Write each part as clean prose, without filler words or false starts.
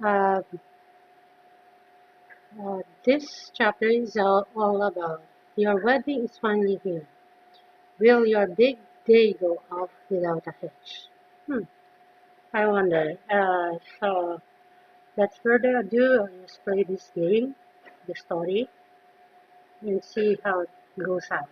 Uh, this chapter is all about your wedding is finally here. Will your big day go off without a hitch? Hmm, I wonder. So let's further ado, let's play this game, the story, and see how it goes out.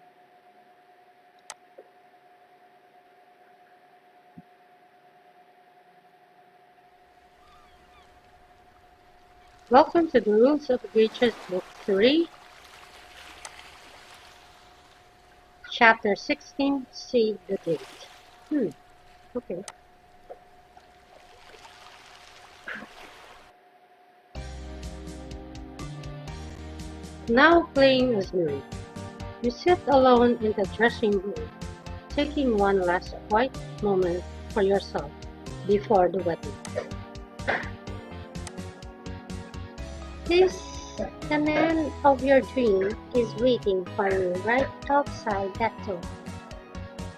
Welcome to the Rules of Breaches Book 3, Chapter 16, Save the Date. Okay. Now playing as Mary. You sit alone in the dressing room, taking one last quiet moment for yourself before the wedding. This, the man of your dream, is waiting for you right outside that door.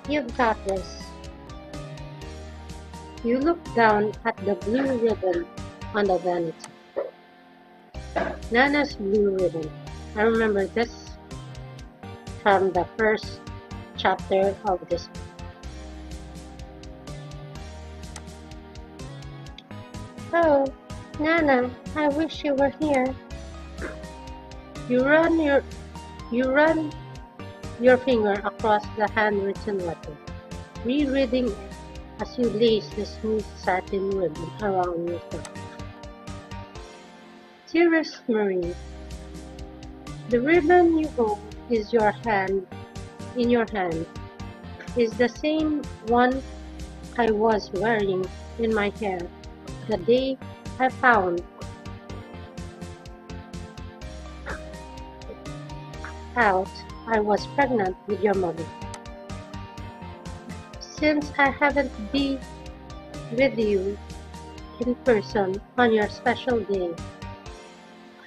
You've got this. You look down at the blue ribbon on the vanity. Nana's blue ribbon. I remember this from the first chapter of this book. Oh, Nana, I wish you were here. You run your finger across the handwritten letter, rereading it as you lace the smooth satin ribbon around your throat. Dearest Marie, the ribbon you hold in your hand is the same one I was wearing in my hair the day I found out I was pregnant with your mother. Since I haven't been with you in person on your special day,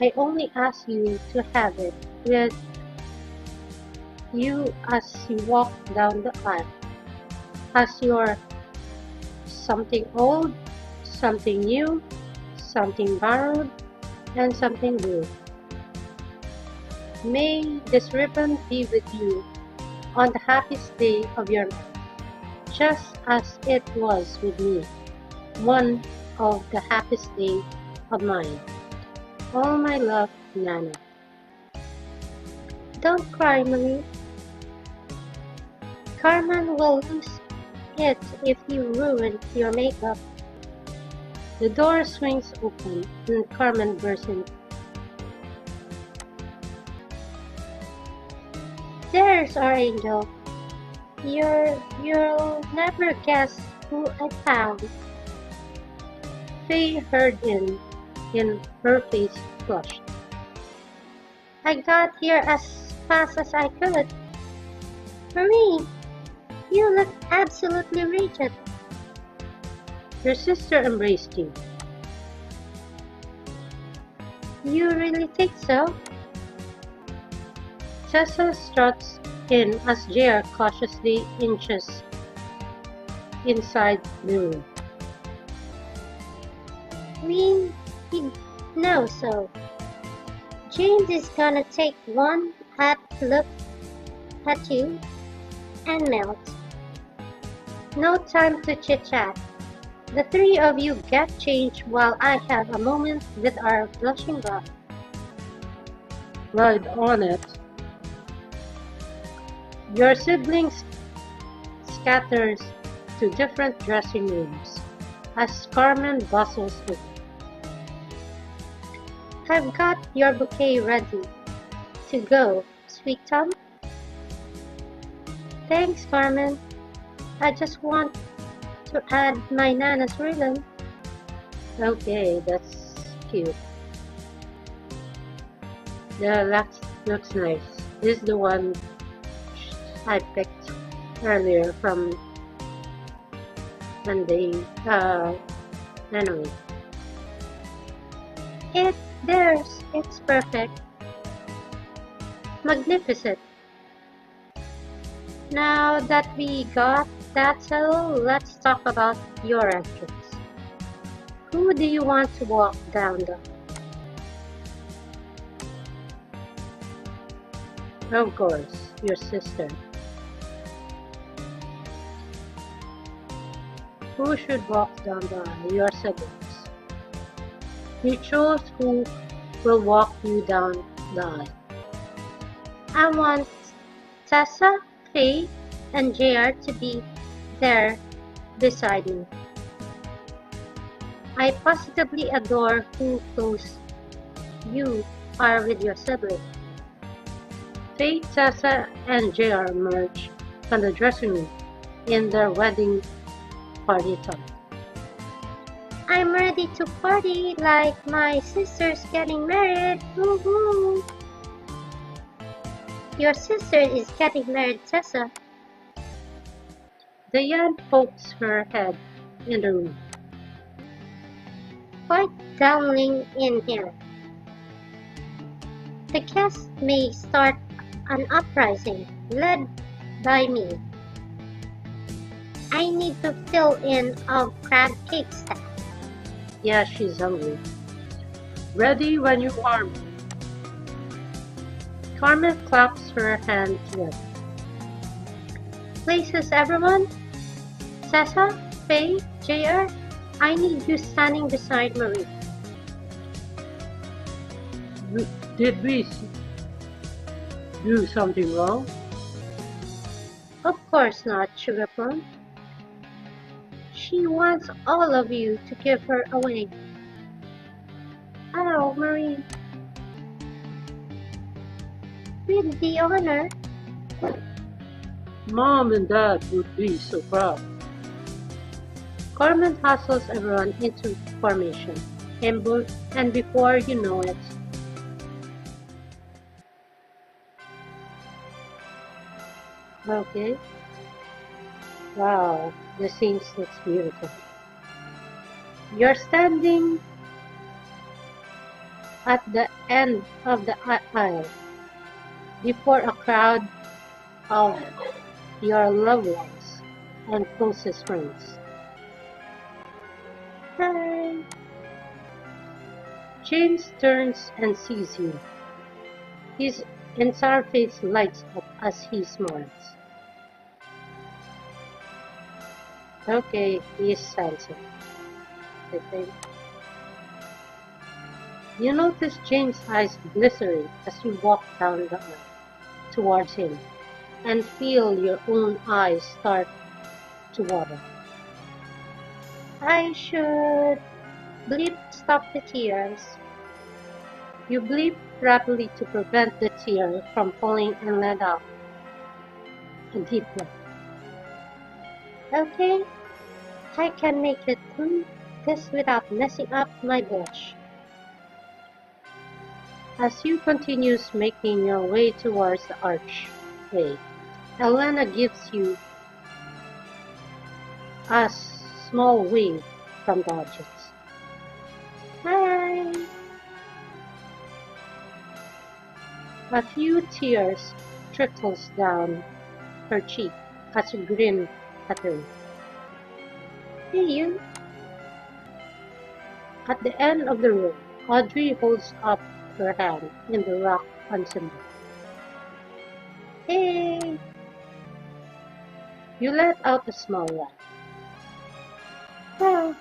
I only ask you to have it with you as you walk down the aisle, as your something old, something new, something borrowed, and something blue. May this ribbon be with you on the happiest day of your life, just as it was with me, one of the happiest days of mine. All my love, Nana. Don't cry, Marie. Carmen will lose it if you ruin your makeup. The door swings open and Carmen bursts in. There's our angel. You'll never guess who I found. Faye heard in her face flushed. I got here as fast as I could. Marie, you look absolutely rigid. Your sister embraced you. You really think so? Tessa struts in as JR cautiously inches inside the room. We know so. James is gonna take one look at you and melt. No time to chit-chat. The three of you get changed while I have a moment with our blushing bride. Right on it. Your siblings scatters to different dressing rooms as Carmen bustles in. I've got your bouquet ready to go, sweet Tom. Thanks, Carmen. I just want to add my Nana's ribbon. Okay, that's cute. Yeah, looks nice. This is the one I picked earlier from Monday. Anyway. It's perfect. Magnificent. Now that we got that settled, let's talk about your entrance. Who do you want to walk down the aisle? Of course, your sister. Who should walk down the aisle? Your siblings. You chose who will walk you down the aisle. I want Tessa, Faye, and JR to be there beside me. I positively adore who close you are with your sibling. Faye, Tessa, and JR emerge from the dressing room in their wedding party time. I'm ready to party like my sister's getting married. Woohoo! Your sister is getting married, Tessa. Diane pokes her head in the room. Quite dangling in here. The guests may start an uprising led by me. I need to fill in of crab cake stack. Yeah, she's hungry. Ready when you are. Carmen claps her hands together. Places, everyone? Tessa, Faye, JR, I need you standing beside Marie. Did we do something wrong? Of course not, Sugarplum. She wants all of you to give her away. Oh, Marie. With the honor. Mom and Dad would be so proud. Carmen hustles everyone into formation, and before you know it, okay. Wow, the scene looks beautiful. You're standing at the end of the aisle before a crowd of your loved ones and closest friends. Hi! James turns and sees you. His entire face lights up as he smiles. Okay, he's handsome, I think. You notice James' eyes glistering as you walk down the aisle towards him and feel your own eyes start to water. I should bleep stop the tears. You bleep rapidly to prevent the tear from falling and let out a deep breath. Okay, I can make it through this without messing up my blush. As you continue making your way towards the archway, Elena gives you a small wave from the audience. Hi! A few tears trickles down her cheek as you grin at her. Hey you! At the end of the room, Audrey holds up her hand in the rock ensemble. Hey! You let out a small laugh. Ah.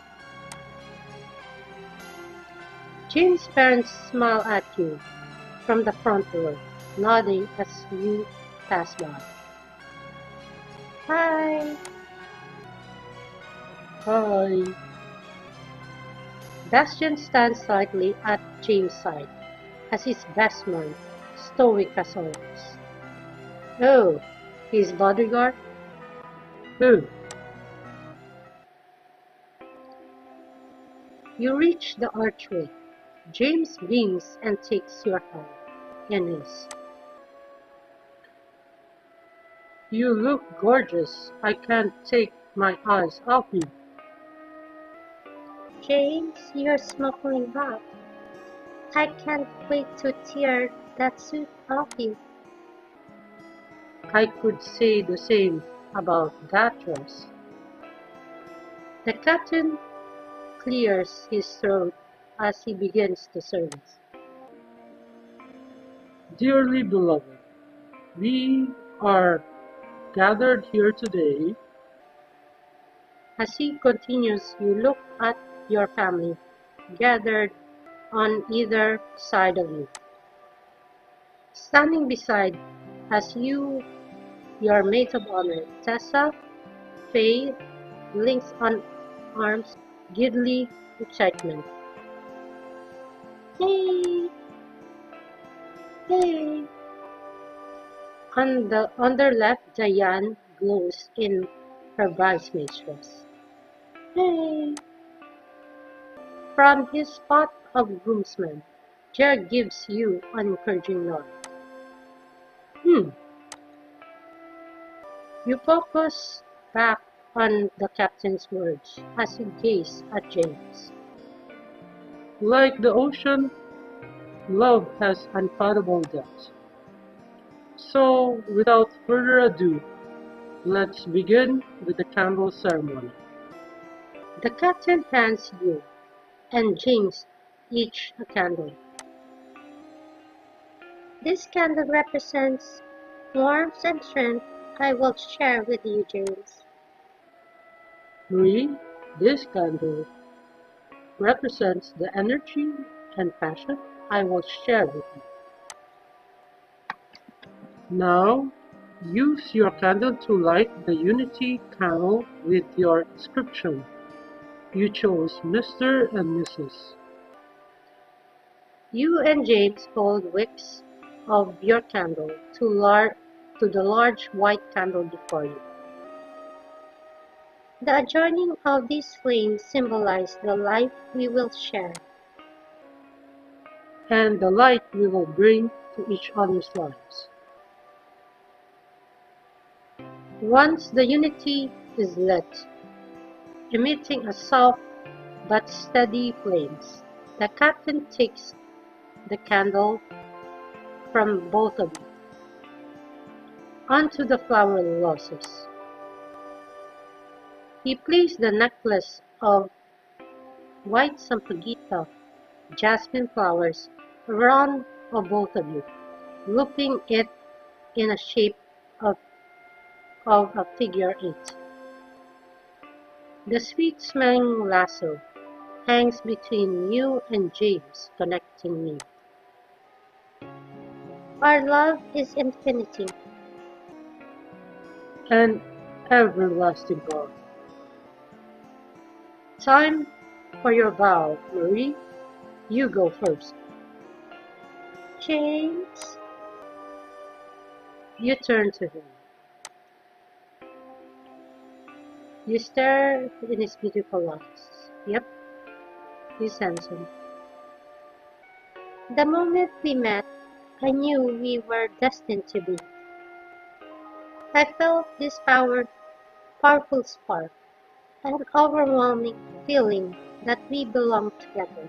James' parents smile at you from the front row, nodding as you pass by. Hi! Hi! Bastian stands slightly at James' side, as his best man, stoic as always. Oh, his bodyguard? Who? You reach the archway. James beams and takes your hand in his. You look gorgeous. I can't take my eyes off you. James, you're smoking hot. I can't wait to tear that suit off you. I could say the same about that dress. The curtain clears his throat as he begins the service. Dearly beloved, we are gathered here today. As he continues, you look at your family gathered on either side of you. Standing beside as you, your maid of honor, Tessa, Faye, links on arms, giddly excitement. Hey! Hey! On their left, Diane glows in her bridesmaid's dress. Hey! From his spot of groomsman, Jared gives you an encouraging nod. You focus back on the captain's words as you gaze at James. Like the ocean, love has unfathomable depths. So, without further ado, let's begin with the candle ceremony. The captain hands you and James each a candle. This candle represents warmth and strength I will share with you, James. Marie, this candle represents the energy and passion I will share with you. Now, use your candle to light the unity candle with your inscription. You chose Mr. and Mrs. You and James hold wicks of your candle to the large white candle before you. The adjoining of these flames symbolize the life we will share and the light we will bring to each other's lives. once the unity is lit, emitting a soft but steady flames. The captain takes the candle from both of you onto the flower losses. He placed the necklace of white sampaguita jasmine flowers around of both of you, looping it in a shape of a figure 8. The sweet-smelling lasso hangs between you and James, connecting me. Our love is infinity. And everlasting God. Time for your vow, Marie. You go first. James. You turn to him. You stare in his beautiful eyes. Yep, he's handsome. The moment we met, I knew we were destined to be. I felt this powerful spark, an overwhelming feeling that we belonged together.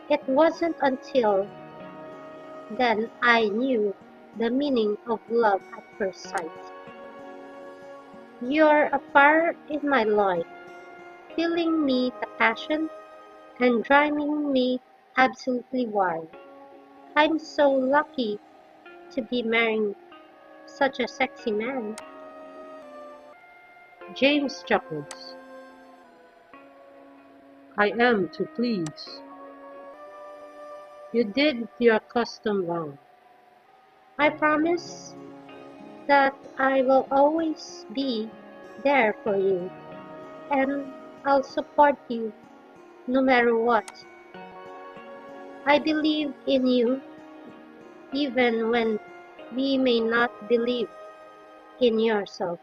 It wasn't until then I knew the meaning of love at first sight. You're a fire in my life, filling me the passion and driving me absolutely wild. I'm so lucky to be marrying such a sexy man. James chuckles. I am to please. You did your custom vow. I promise that I will always be there for you, and I'll support you no matter what. I believe in you even when we may not believe in yourself,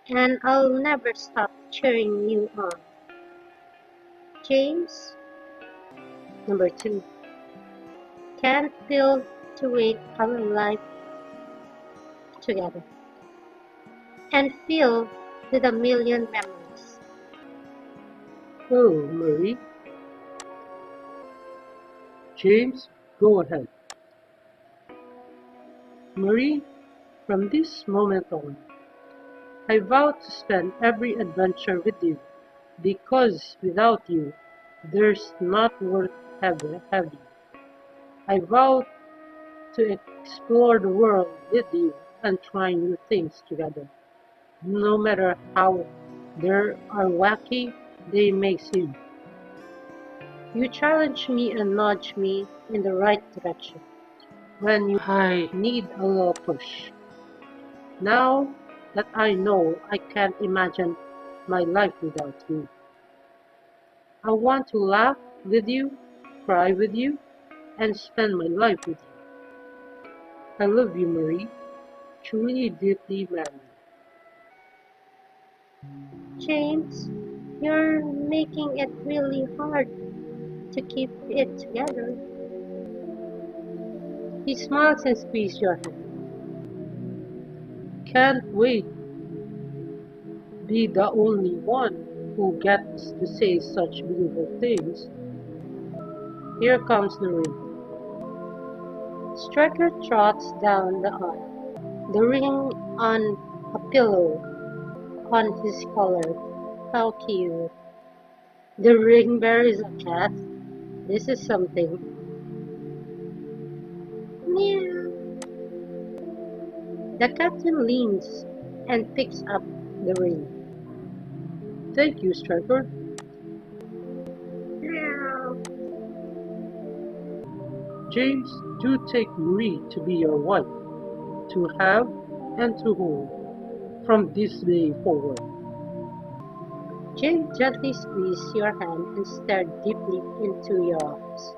and I'll never stop cheering you on. James, number 2. Can't feel to wait our life together and fill with a million memories. Oh, Marie. James, go ahead. Marie, from this moment on, I vow to spend every adventure with you because without you, there's not worth having. I vow to explore the world with you and try new things together, no matter how there are wacky they may seem. You challenge me and nudge me in the right direction when I need a little push. Now that I know I can't imagine my life without you, I want to laugh with you, cry with you, and spend my life with you. I love you, Marie. Truly, deeply, Mary. James, you're making it really hard to keep it together. He smiles and squeezes your hand. Can't wait be the only one who gets to say such beautiful things. Here comes the ring. Striker trots down the aisle, the ring on a pillow on his collar. How cute. The ring bears a cat. This is something. Meow. The captain leans and picks up the ring. Thank you, Striker. Meow. James, do take Marie to be your wife, to have and to hold, from this day forward. James gently squeezes your hand and stares deeply into your eyes.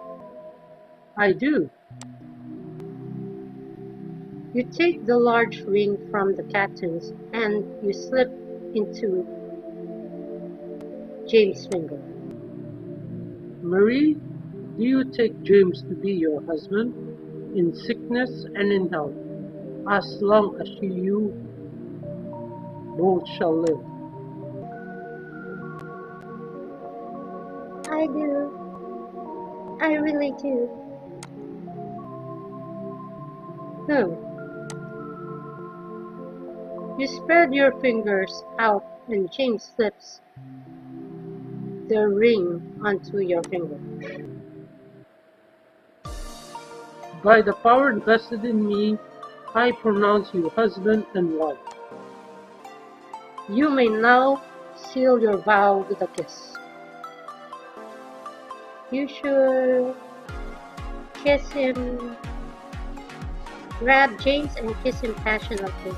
I do. You take the large ring from the captain's and you slip into James' finger. Marie, do you take James to be your husband, in sickness and in health, as long as you both shall live? I do. I really do. No. You spread your fingers out and James slips the ring onto your finger. By the power invested in me, I pronounce you husband and wife. You may now seal your vow with a kiss. You should kiss him. Grab James and kiss him passionately.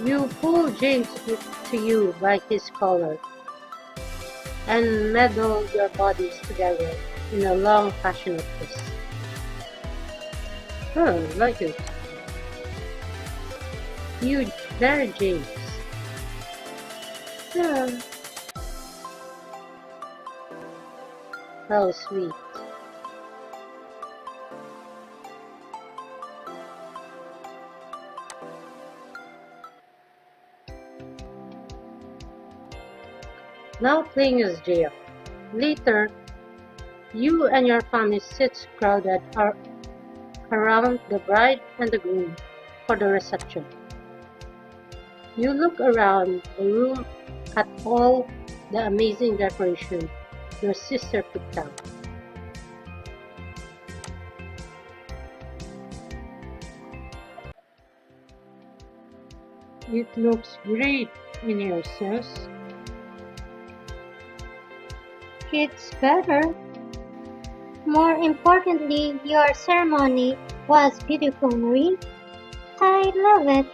You pull James to you by his collar and meddle your bodies together in a long, passionate kiss. Huh, like it. You marry James. Yeah. How sweet. Now playing as jail. Later, you and your family sit crowded around the bride and the groom for the reception. You look around the room at all the amazing decoration your sister picked out. It looks great in here, sis. It's better. More importantly, your ceremony was beautiful, Marie. I love it.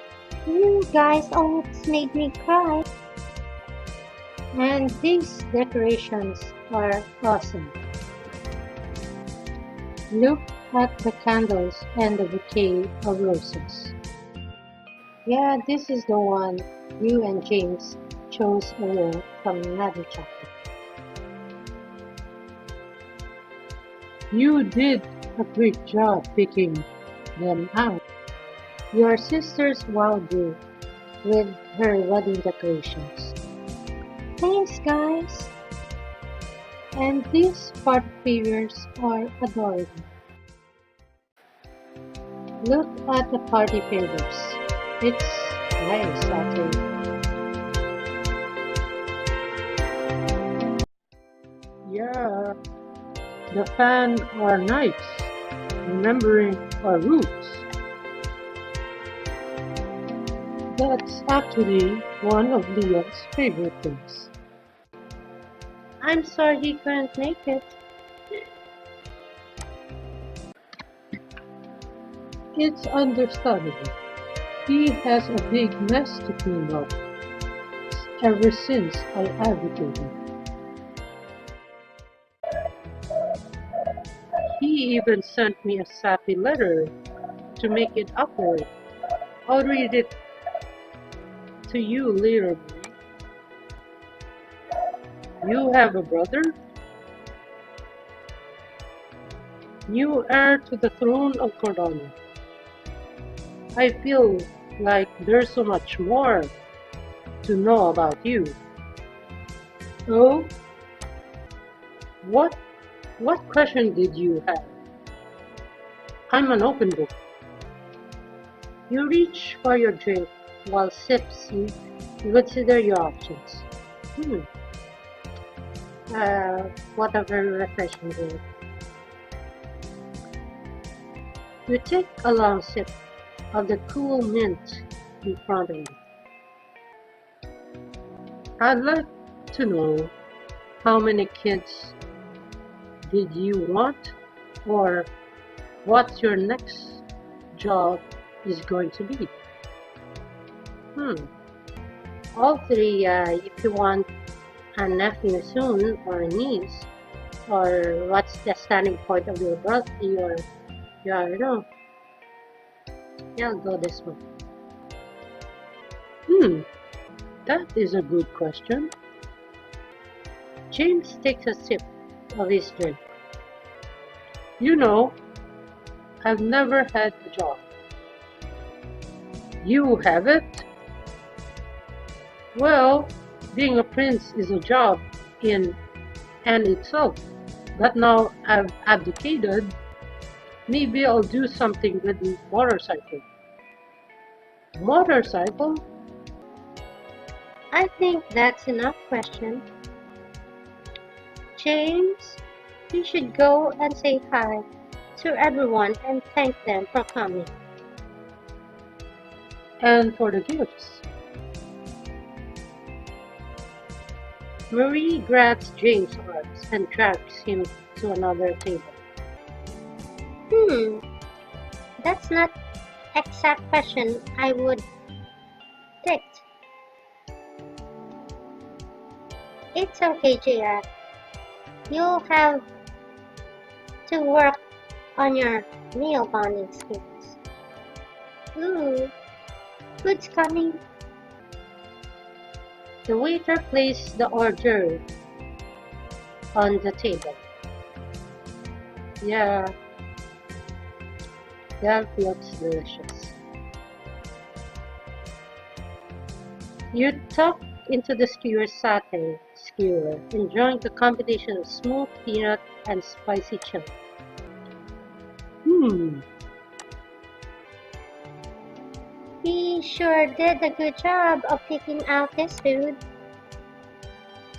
You guys almost made me cry. And these decorations are awesome. Look at the candles and the bouquet of roses. Yeah, this is the one you and James chose a role from another chapter. You did a great job picking them out. Your sisters wowed you with her wedding decorations. Thanks, guys. And these party favors are adorable. Look at the party favors. It's nice, actually. Yeah, the fan are nice, remembering our roots. That's actually one of Leon's favorite things. I'm sorry he couldn't make it. It's understandable. He has a big mess to clean up ever since I advocated. He even sent me a sappy letter to make it up for it. I'll read it to you later, Marie. You have a brother? New heir to the throne of Cordonia. I feel like there's so much more to know about you. Oh? What question did you have? I'm an open book. You reach for your drink while sips you consider your options. Hmm. What a very refreshing drink. You take a long sip of the cool mint in front of you. I'd like to know how many kids did you want, or what your next job is going to be. All three, if you want a nephew soon or a niece, or what's the standing point of your brother, no. Yeah, I'll go this one. That is a good question. James takes a sip of his drink. You know, I've never had a job. You have it? Well, being a prince is a job in and itself. But now I've abdicated, maybe I'll do something with the motorcycle. Motorcycle? I think that's enough question. James, you should go and say hi to everyone and thank them for coming. And for the gifts. Marie grabs James' arms and drags him to another table. That's not exact question I would picked. It's okay, JR. You'll have to work on your nail bonding skills. Ooh, food's coming. The waiter placed the order on the table. Yeah, that looks delicious. You tuck into the skewer's satay skewer, enjoying the combination of smooth peanut and spicy chili. He sure did a good job of picking out this food.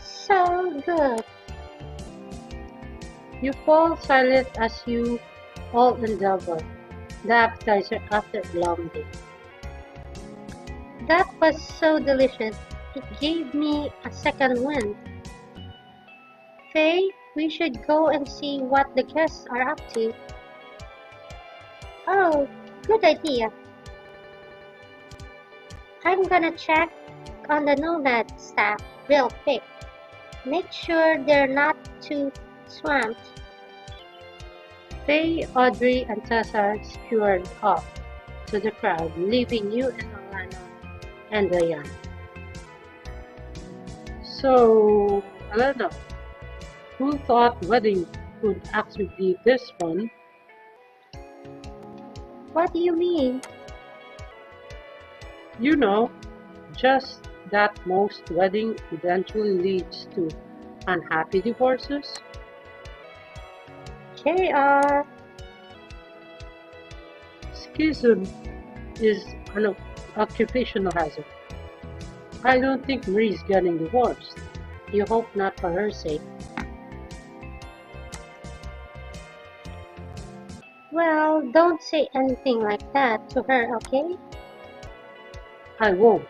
So good. You fall silent as you all endeavor the appetizer after a long day. That was so delicious, it gave me a second wind. Faye, we should go and see what the guests are up to. Oh, good idea. I'm gonna check on the nomad staff real quick. Make sure they're not too swamped. Faye, Audrey, and Tessa scurried off to the crowd, leaving you and Alana and Diane. So, Elena, who thought wedding would actually be this fun? What do you mean? You know, just that most wedding eventually leads to unhappy divorces. JR. Schism is an occupational hazard. I don't think Marie's getting divorced. You hope not for her sake. Well, don't say anything like that to her, okay? I won't.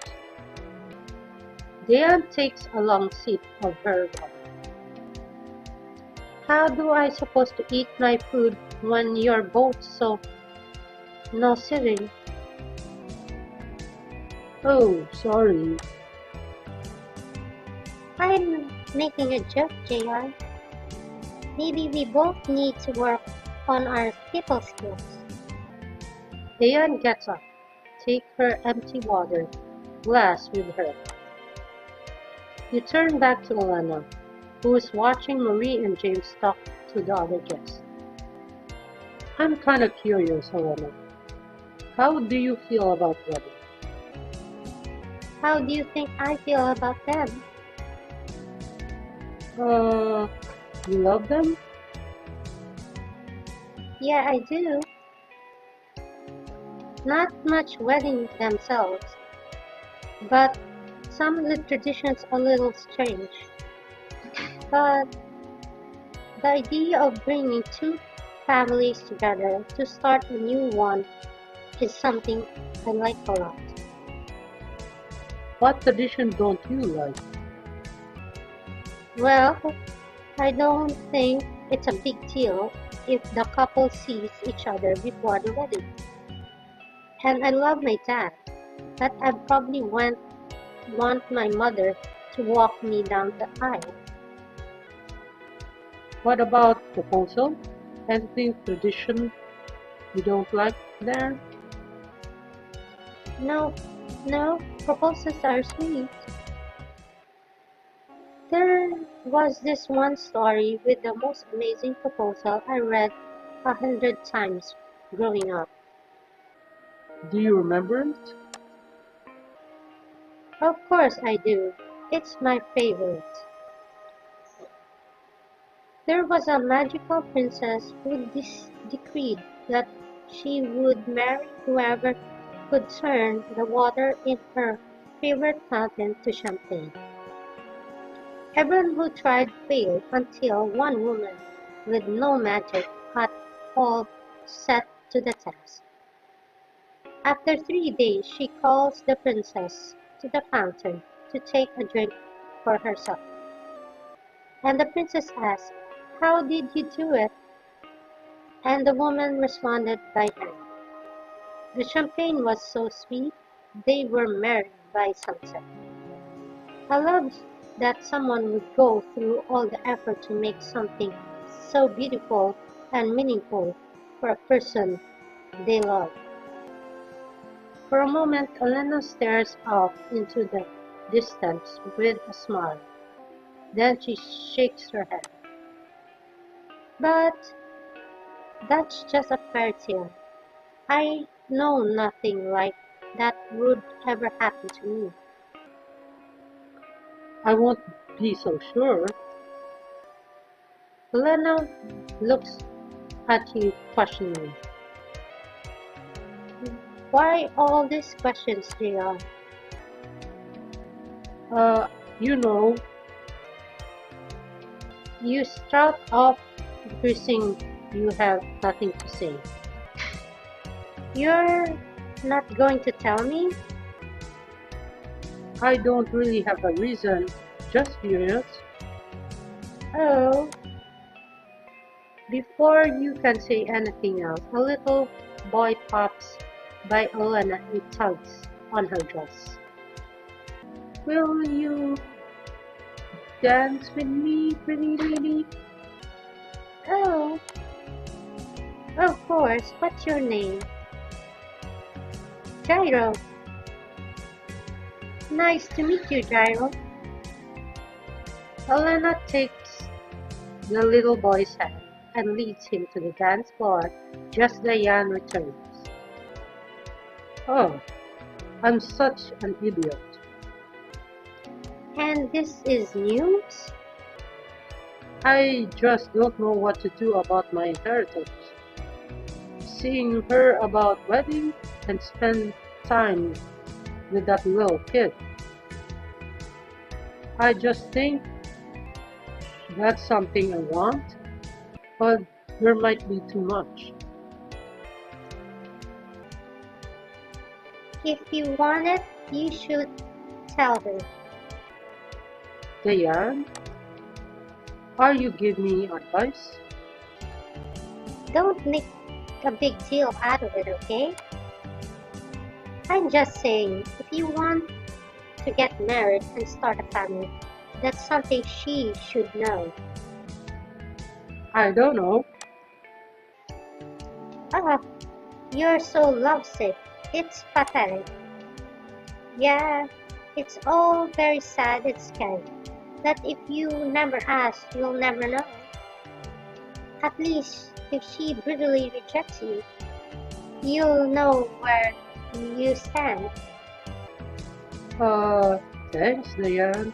Diane takes a long sip of her water. How do I supposed to eat my food when you're both so no sibling? Oh, sorry. I'm making a joke, JR. Maybe we both need to work on our people skills. Diane gets up, take her empty water glass with her. You turn back to Elena, who is watching Marie and James talk to the other guests. I'm kind of curious, Elena. How do you feel about wedding? How do you think I feel about them? Uh, you love them? Yeah, I do. Not much wedding themselves, but some of the traditions a little strange. But the idea of bringing two families together to start a new one is something I like a lot. What tradition don't you like? Well, I don't think it's a big deal if the couple sees each other before the wedding. And I love my dad, but I probably want my mother to walk me down the aisle. What about proposal? Anything tradition you don't like there? No, no, proposals are sweet. There was this one story with the most amazing proposal I read 100 times growing up. Do you remember it? Of course I do. It's my favorite. There was a magical princess who decreed that she would marry whoever could turn the water in her favorite fountain to champagne. Everyone who tried failed until one woman with no magic had all set to the task. After 3 days, she calls the princess to the fountain to take a drink for herself. And the princess asks, "How did you do it?" And the woman responded by hand. The champagne was so sweet, they were married by sunset. I love that someone would go through all the effort to make something so beautiful and meaningful for a person they love. For a moment, Elena stares off into the distance with a smile. Then she shakes her head. But that's just a fairy tale. I know nothing like that would ever happen to me. I won't be so sure. Elena looks at you questioningly. Why all these questions, JR? Uh, you know, You start off wishing you have nothing to say. You're not going to tell me? I don't really have a reason, just curious. Oh, Before you can say anything else, a little boy pops by Elena and tugs on her dress. Will you dance with me, pretty lady? oh, of course. What's your name? Gyro. Nice to meet you, Gyro. Elena takes the little boy's hand and leads him to the dance floor just as Jan returns. Oh, I'm such an idiot. And this is news? I just don't know what to do about my inheritance. Seeing her about wedding and spend time with that little kid. I just think that's something I want, but there might be too much. If you want it, you should tell her. Diane, are you giving me advice? Don't make a big deal out of it, okay? I'm just saying, if you want to get married and start a family, that's something she should know. I don't know. Ah, you're so lovesick. It's pathetic. Yeah, it's all very sad and scary. But if you never ask, you'll never know. At least, if she brutally rejects you, you'll know where you stand. Thanks, Diane.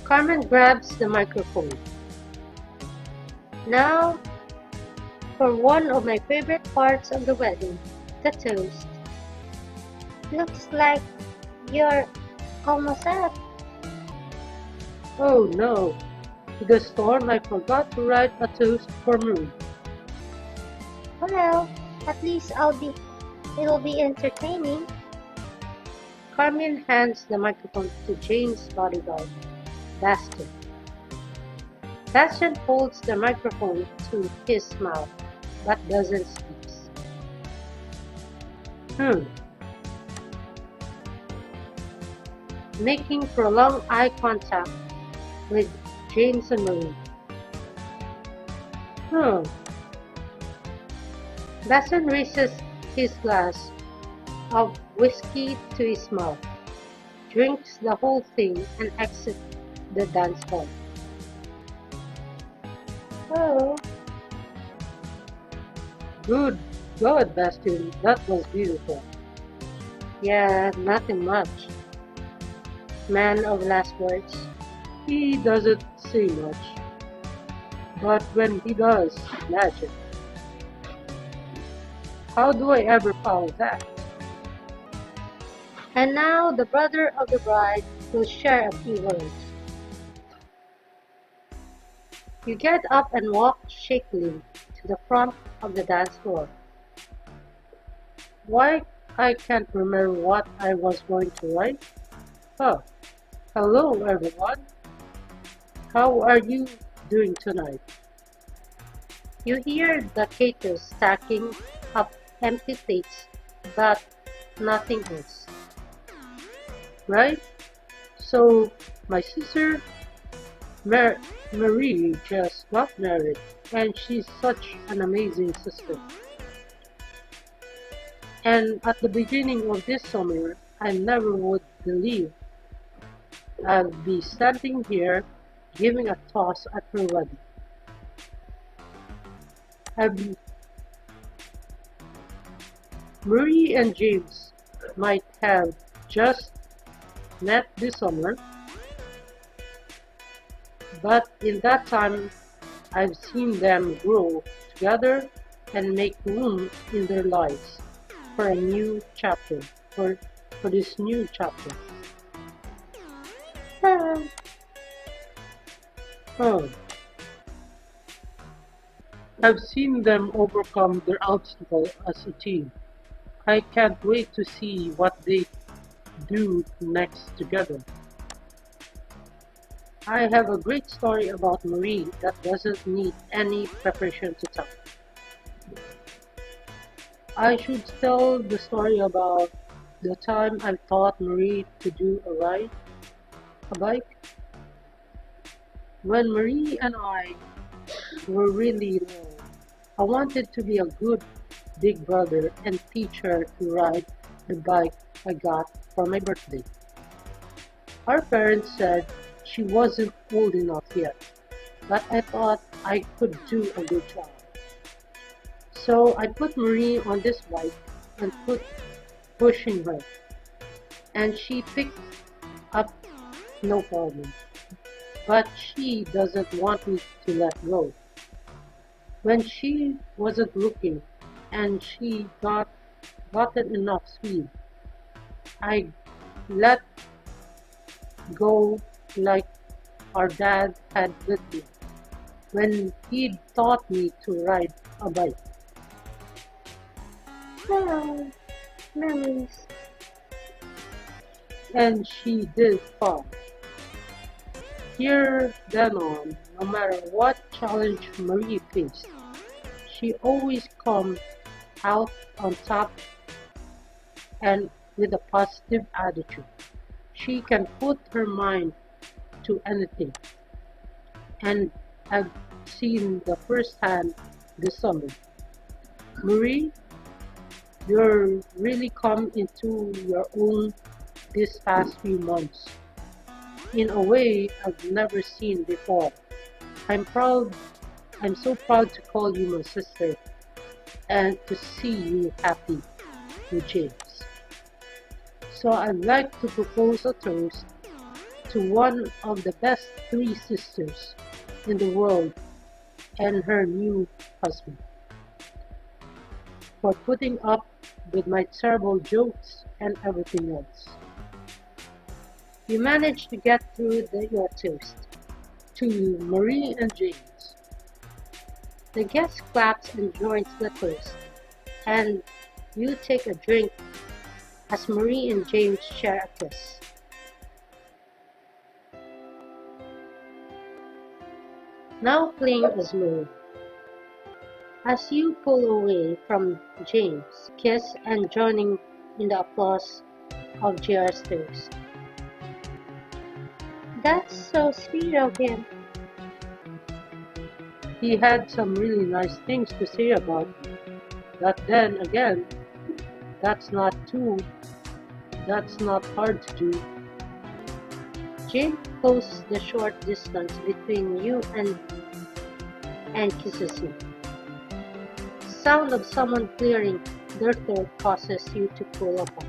Carmen grabs the microphone. Now, for one of my favorite parts of the wedding, the toast. Looks like you're almost up. Oh no, to the storm I forgot to write a toast for Marie. Well, at least it'll be entertaining. Carmen hands the microphone to Jane's bodyguard, Bastion. Bastion holds the microphone to his mouth, but doesn't speak. Making prolonged eye contact with James and Marie. Basson raises his glass of whiskey to his mouth, drinks the whole thing, and exits the dance hall. Oh, Good God, Bastion, that was beautiful. Yeah, nothing much. Man of last words. He doesn't say much, but when he does, magic. How do I ever follow that? and now the brother of the bride will share a few words. You get up and walk shakily to the front of the dance floor. Why, I can't remember what I was going to write. Oh, hello everyone. How are you doing tonight? You hear the caterers stacking up empty plates, but nothing else. Right? So, my sister Marie just got married, and she's such an amazing sister. And at the beginning of this summer, I never would believe I'd be standing here giving a toss at her wedding. I'd Marie and James might have just met this summer, but in that time I've seen them grow together and make room in their lives for a new chapter, for this new chapter. Ah, Oh, I've seen them overcome their obstacle as a team. I can't wait to see what they do next together. I have a great story about Marie that doesn't need any preparation to tell. I should tell the story about the time I taught Marie to do a bike. When Marie and I were really little, I wanted to be a good big brother and teach her to ride the bike I got for my birthday. Our parents said she wasn't old enough yet, but I thought I could do a good job. So I put Marie on this bike and pushing her, and she picked up no problem. But she doesn't want me to let go. When she wasn't looking and she gotten enough speed, I let go like our dad had with me when he taught me to ride a bike. Oh, memories. And she did fall. Here then on, no matter what challenge Marie faced, she always come out on top and with a positive attitude. She can put her mind to anything, and I've seen the first hand this summer. Marie, you're really come into your own this past few months in a way I've never seen before. I'm proud, I'm so proud to call you my sister and to see you happy with James. So I'd like to propose a toast to one of the best three sisters in the world and her new husband for putting up with my terrible jokes and everything else. You managed to get through your toast to Marie and James. The guest claps and joins the toast, and you take a drink as Marie and James share a kiss. Now playing as Marie. As you pull away from James, kiss and joining in the applause of JR's toast. That's so sweet of him. He had some really nice things to say about you. But then again, that's not too, that's not hard to do. Jim closes the short distance between you and kisses you. Sound of someone clearing their throat causes you to pull apart.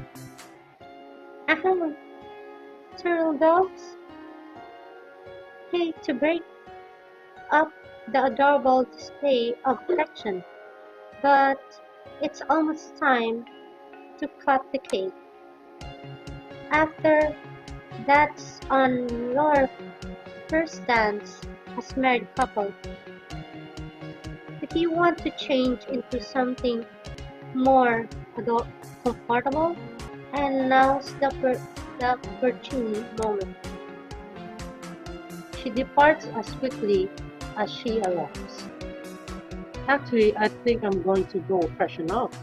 Aha! Turtle dogs! Hate to break up the adorable display of affection, but it's almost time to cut the cake. After that's on your first dance as married couple. If you want to change into something more comfortable, and now's the opportune moment. She departs as quickly as she arrives. Actually, I think I'm going to go freshen up.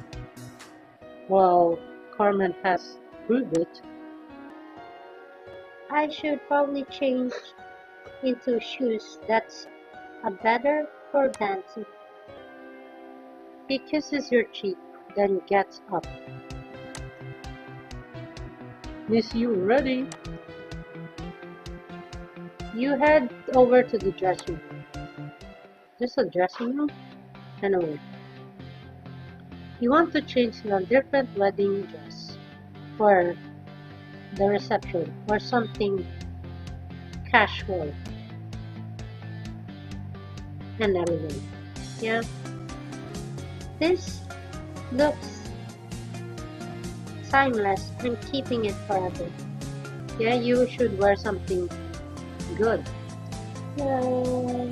Well, Carmen has proved it. I should probably change into shoes that's a better for dancing. He kisses your cheek, then gets up. Miss you ready? You head over to the dressing room. Just a dressing room? Anyway, you want to change in a different wedding dress for the reception or something casual and everything. Yeah, This looks timeless. I'm keeping it forever. yeah, you should wear something good. Yeah,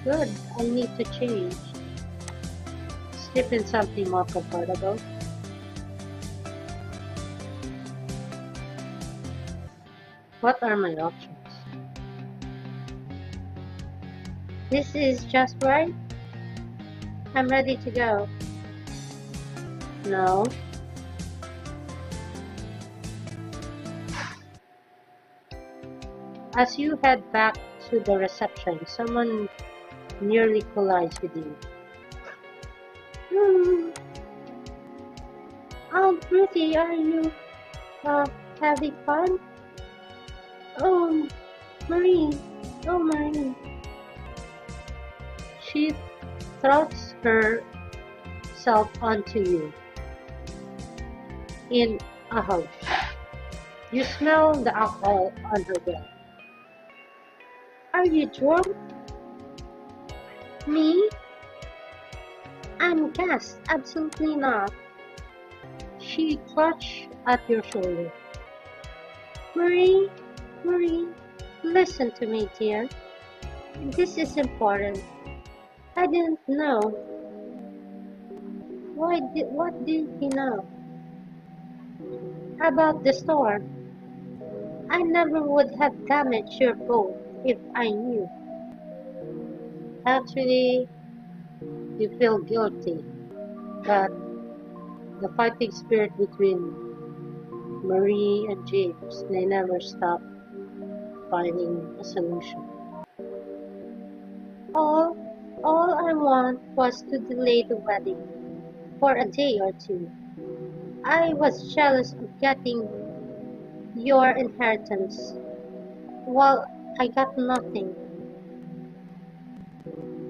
Good. I need to change. Slip in something more comfortable. What are my options? this is just right. I'm ready to go. No. As you head back to the reception, someone nearly collides with you. Hmm. Aunt Ruthie, are you uh, having fun? Oh, Marie. Oh, Marie. She thrusts herself onto you in a hug. You smell the alcohol on her breath. Are you drunk? Me? I'm gassed. Absolutely not. She clutches at your shoulder. Marie, Marie, listen to me, dear. This is important. I didn't know What did he know about the storm? I never would have damaged your boat if I knew. Actually, you feel guilty, but the fighting spirit between Marie and James, they never stop finding a solution. All, all I want was to delay the wedding for a day or two. I was jealous of getting your inheritance while I got nothing.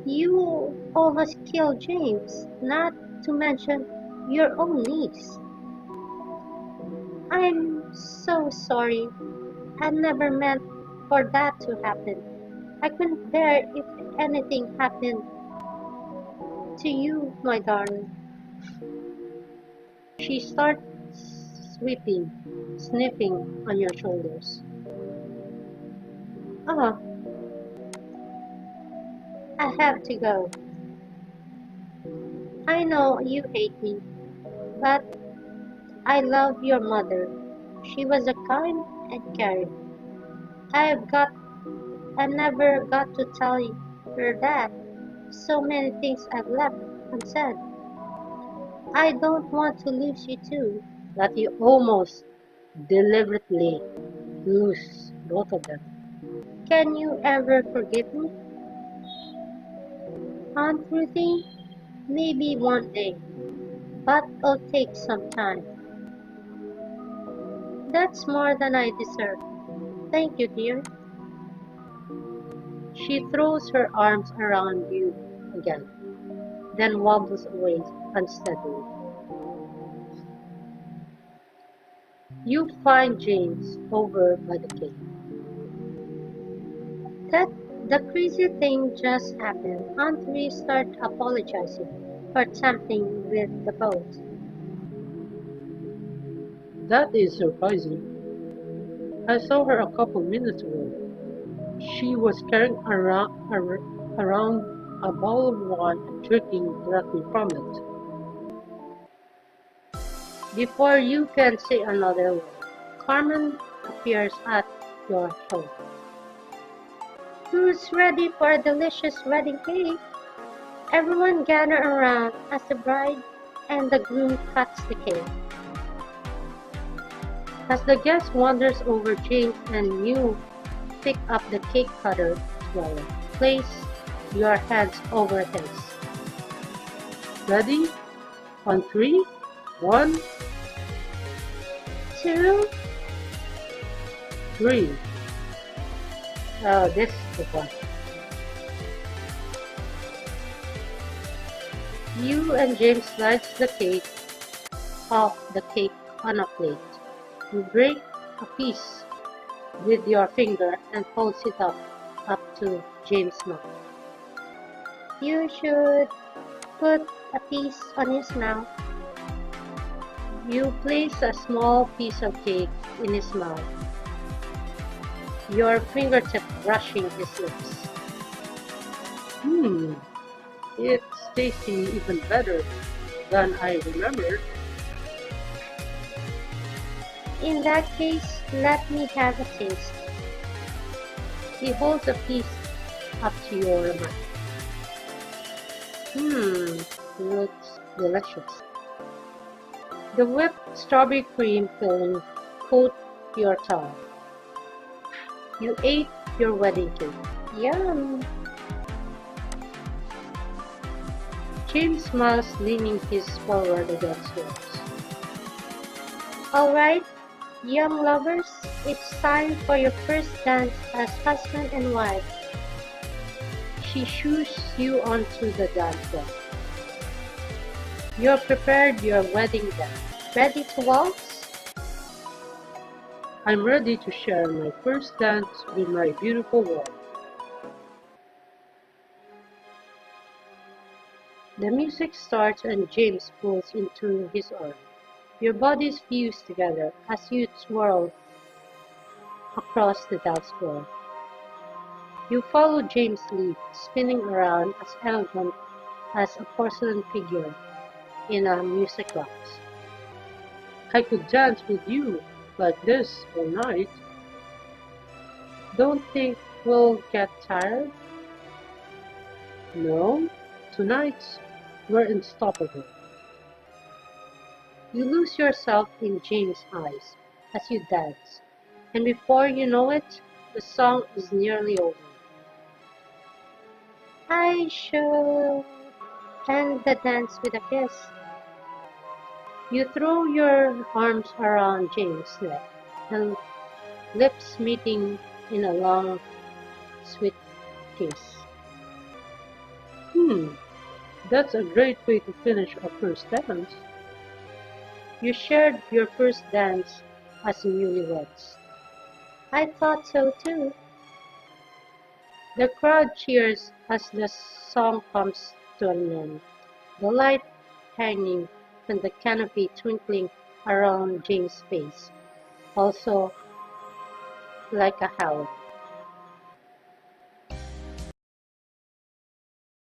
You almost killed James, not to mention your own niece. I'm so sorry. I never meant for that to happen. I couldn't bear if anything happened to you, my darling. She starts sweeping, sniffing on your shoulders. Oh, I have to go. I know you hate me, but I love your mother. She was a kind and caring. I've got I never got to tell her that. So many things I've left unsaid. I don't want to lose you too. That you almost deliberately lose both of them. Can you ever forgive me? Aunt Ruthie? Maybe one day, but it'll take some time. That's more than I deserve. Thank you, dear. She throws her arms around you again, then wobbles away unsteadily. You find James over by the cave. That the crazy thing just happened. Aunt Ruthie started apologizing for tampering with the boat. That is surprising. I saw her a couple minutes ago. She was carrying around a bowl of wine and drinking directly from it. Before you can say another word, Carmen appears at your shoulder. Who's ready for a delicious wedding cake? Everyone gather around as the bride and the groom cuts the cake. As the guest wanders over James and you pick up the cake cutter as well, place your hands over his. Ready? On three? 1, 2, 3. Oh, this is the one. You and James slice the cake off the cake on a plate. You break a piece with your finger and holds it up to James' mouth. you should put a piece on his mouth. You place a small piece of cake in his mouth, your fingertip brushing his lips. It's tasting even better than I remembered. In that case, let me have a taste. He holds a piece up to your mouth. Looks delicious. The whipped strawberry cream filling coat your tongue. You ate your wedding cake. Yum! James smiles, leaning his forward against yours. Alright, young lovers, it's time for your first dance as husband and wife. She shoos you onto the dance floor. You're prepared your wedding dance. Ready to waltz? I'm ready to share my first dance with my beautiful wife. The music starts and James pulls into his arm. Your bodies fuse together as you twirl across the dance floor. You follow James' lead, spinning around as elegant as a porcelain figure. in a music box. I could dance with you like this all night. Don't think we'll get tired? No, tonight we're unstoppable. You lose yourself in James' eyes as you dance, and before you know it, the song is nearly over. I should end the dance with a kiss. You throw your arms around James' neck, and lips meeting in a long, sweet kiss. Hmm, that's a great way to finish a first dance. You shared your first dance as newlyweds. I thought so too. The crowd cheers as the song comes to an end, the light hanging from the canopy twinkling around James' face, also like a halo.